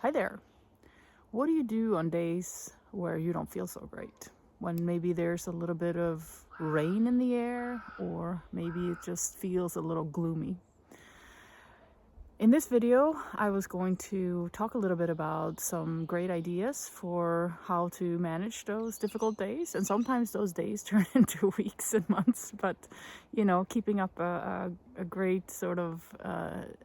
Hi there. What do you do on days where you don't feel so great? When maybe there's a little bit of rain in the air, or maybe it just feels a little gloomy. In this video, I was going to talk a little bit about some great ideas for how to manage those difficult days. And sometimes those days turn into weeks and months, but keeping up a great sort of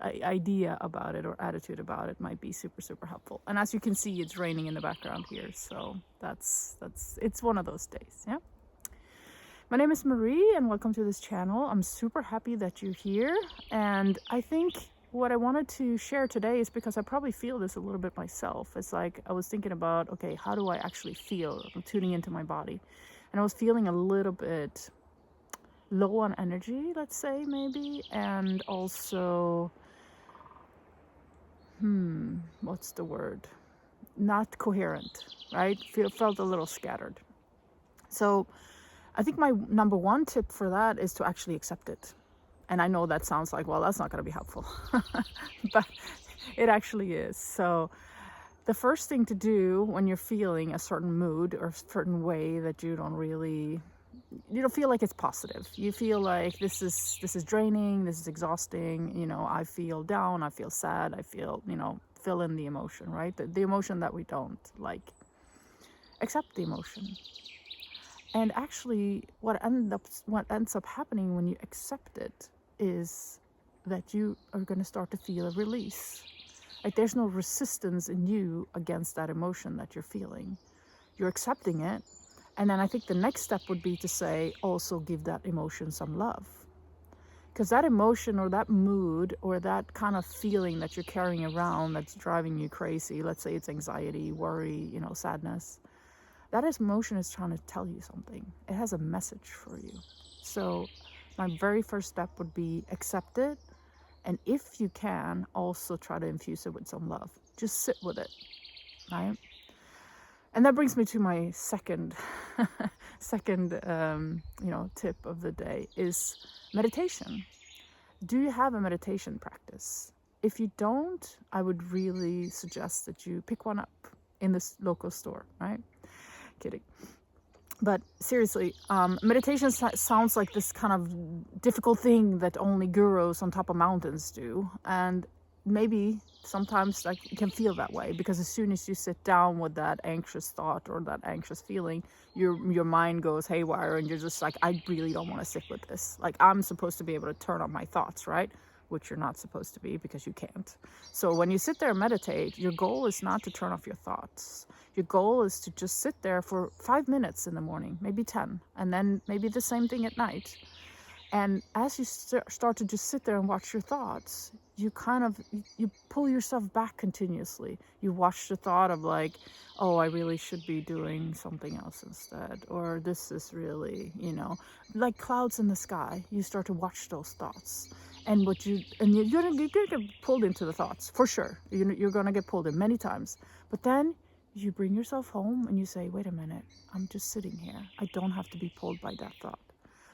idea about it or attitude about it might be super, super helpful. And as you can see, it's raining in the background here. So it's one of those days. Yeah. My name is Marie and welcome to this channel. I'm super happy that you're here. And I think what I wanted to share today is because I probably feel this a little bit myself. It's like I was thinking about, okay, how do I actually feel? I'm tuning into my body. And I was feeling a little bit low on energy, let's say, maybe. And also, what's the word? Not coherent, right? Felt a little scattered. So I think my number one tip for that is to actually accept it. And I know that sounds like, well, that's not going to be helpful, but it actually is. So the first thing to do when you're feeling a certain mood or a certain way that you don't feel like it's positive. You feel like this is draining, this is exhausting, I feel down, I feel sad, I feel, fill in the emotion, right? The emotion that we don't like. Accept the emotion. And actually, what ends up happening when you accept it is that you are going to start to feel a release. Like there's no resistance in you against that emotion that you're feeling. You're accepting it. And then I think the next step would be to say, also give that emotion some love. Because that emotion or that mood or that kind of feeling that you're carrying around that's driving you crazy, let's say it's anxiety, worry, sadness, that emotion is trying to tell you something. It has a message for you. So my very first step would be accept it. And if you can, also try to infuse it with some love. Just sit with it, right? And that brings me to my second tip of the day is meditation. Do you have a meditation practice? If you don't, I would really suggest that you pick one up in this local store, right? Kidding. But seriously, meditation sounds like this kind of difficult thing that only gurus on top of mountains do. And maybe sometimes like it can feel that way, because as soon as you sit down with that anxious thought or that anxious feeling, your mind goes haywire and you're just like, I really don't want to sit with this. Like I'm supposed to be able to turn on my thoughts, right? Which you're not supposed to be because you can't. So when you sit there and meditate, your goal is not to turn off your thoughts. Your goal is to just sit there for 5 minutes in the morning, maybe 10, and then maybe the same thing at night. And as you start to just sit there and watch your thoughts, you pull yourself back continuously. You watch the thought of like, oh, I really should be doing something else instead. Or this is really, like clouds in the sky. You start to watch those thoughts. And you're gonna get pulled into the thoughts, for sure. You're gonna get pulled in many times. But then you bring yourself home and you say, wait a minute, I'm just sitting here. I don't have to be pulled by that thought.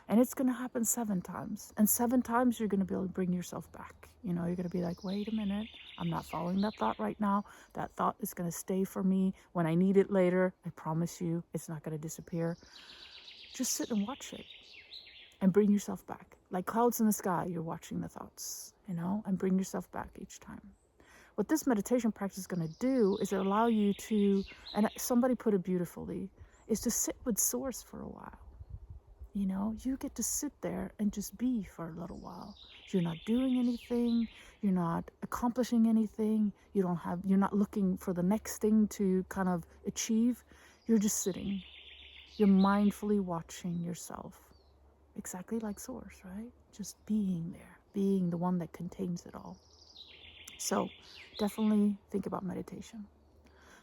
And it's going to happen 7 times. And 7 times you're going to be able to bring yourself back. You're going to be like, wait a minute, I'm not following that thought right now. That thought is going to stay for me when I need it later. I promise you, it's not going to disappear. Just sit and watch it and bring yourself back. Like clouds in the sky, you're watching the thoughts, and bring yourself back each time. What this meditation practice is going to do is allow you to, and somebody put it beautifully, is to sit with source for a while. You get to sit there and just be for a little while. You're not doing anything. You're not accomplishing anything. You're not looking for the next thing to kind of achieve. You're just sitting. You're mindfully watching yourself. Exactly like source, right? Just being there, being the one that contains it all. So definitely think about meditation.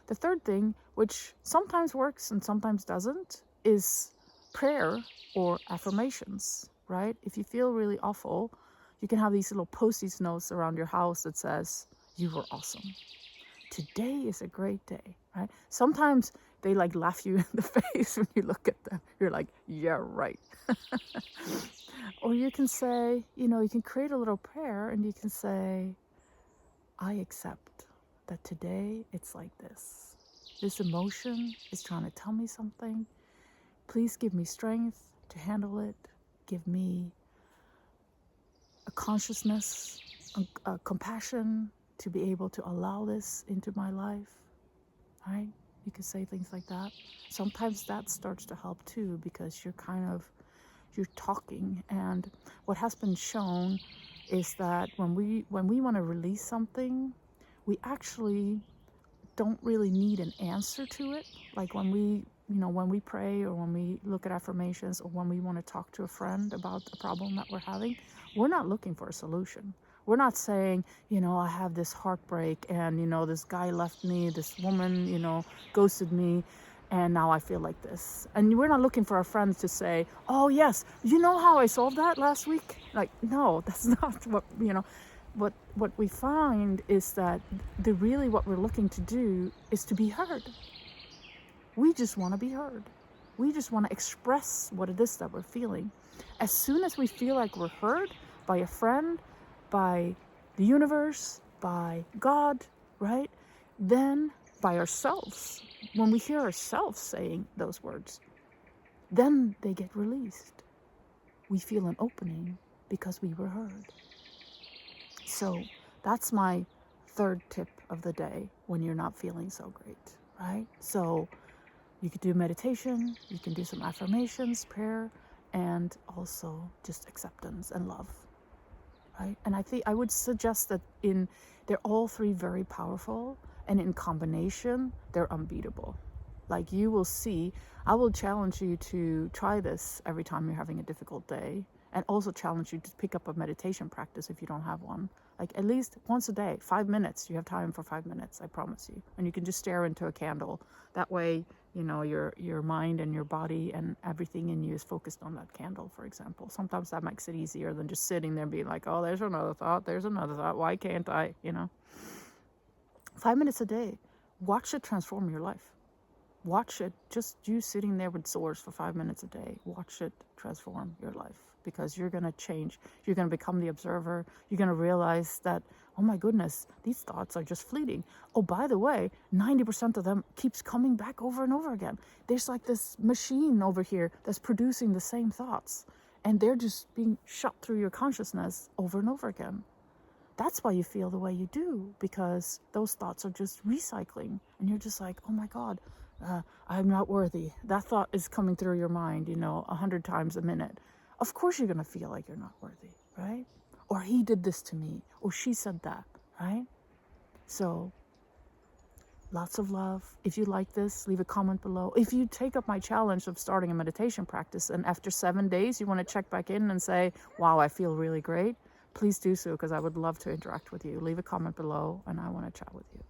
The third thing, which sometimes works and sometimes doesn't, is prayer or affirmations, right? If you feel really awful, you can have these little post-it notes around your house that says, you were awesome. Today is a great day, right? Sometimes they like laugh you in the face when you look at them. You're like, yeah, right. Or you can say, you can create a little prayer and you can say, I accept that today it's like this. This emotion is trying to tell me something. Please give me strength to handle it. Give me a consciousness, a compassion to be able to allow this into my life, right? You could say things like that. Sometimes that starts to help too, because you're talking. And what has been shown is that when we want to release something, we actually don't really need an answer to it. Like when we pray, or when we look at affirmations, or when we want to talk to a friend about a problem that we're having, we're not looking for a solution. We're not saying, I have this heartbreak, and, this guy left me, this woman, ghosted me, and now I feel like this. And we're not looking for our friends to say, oh yes, you know how I solved that last week? Like, no, that's not what we find is that what we're looking to do is to be heard. We just want to be heard. We just want to express what it is that we're feeling. As soon as we feel like we're heard by a friend, by the universe, by God, right? Then by ourselves, when we hear ourselves saying those words, then they get released. We feel an opening because we were heard. So that's my third tip of the day when you're not feeling so great, right? So you could do meditation, you can do some affirmations, prayer, and also just acceptance and love, right? And I would suggest that they're all three very powerful, and in combination, they're unbeatable. Like you will see, I will challenge you to try this every time you're having a difficult day, and also challenge you to pick up a meditation practice if you don't have one. Like at least once a day, 5 minutes. You have time for 5 minutes, I promise you. And you can just stare into a candle. That way, your mind and your body and everything in you is focused on that candle, for example. Sometimes that makes it easier than just sitting there being like, oh, there's another thought, why can't I, 5 minutes a day. Watch it transform your life. Watch it, just you sitting there with sores for 5 minutes a day. Watch it transform your life, because you're going to change. You're going to become the observer. You're going to realize that, oh my goodness, these thoughts are just fleeting. Oh, by the way, 90% of them keeps coming back over and over again. There's like this machine over here that's producing the same thoughts, and they're just being shot through your consciousness over and over again. That's why you feel the way you do, because those thoughts are just recycling, and you're just like, oh my God, I'm not worthy. That thought is coming through your mind, 100 times a minute. Of course you're going to feel like you're not worthy, right? Or he did this to me, or she said that, right? So lots of love. If you like this, leave a comment below. If you take up my challenge of starting a meditation practice, and after 7 days you want to check back in and say, wow, I feel really great, please do so, because I would love to interact with you. Leave a comment below, and I want to chat with you.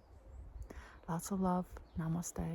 Lots of love. Namaste.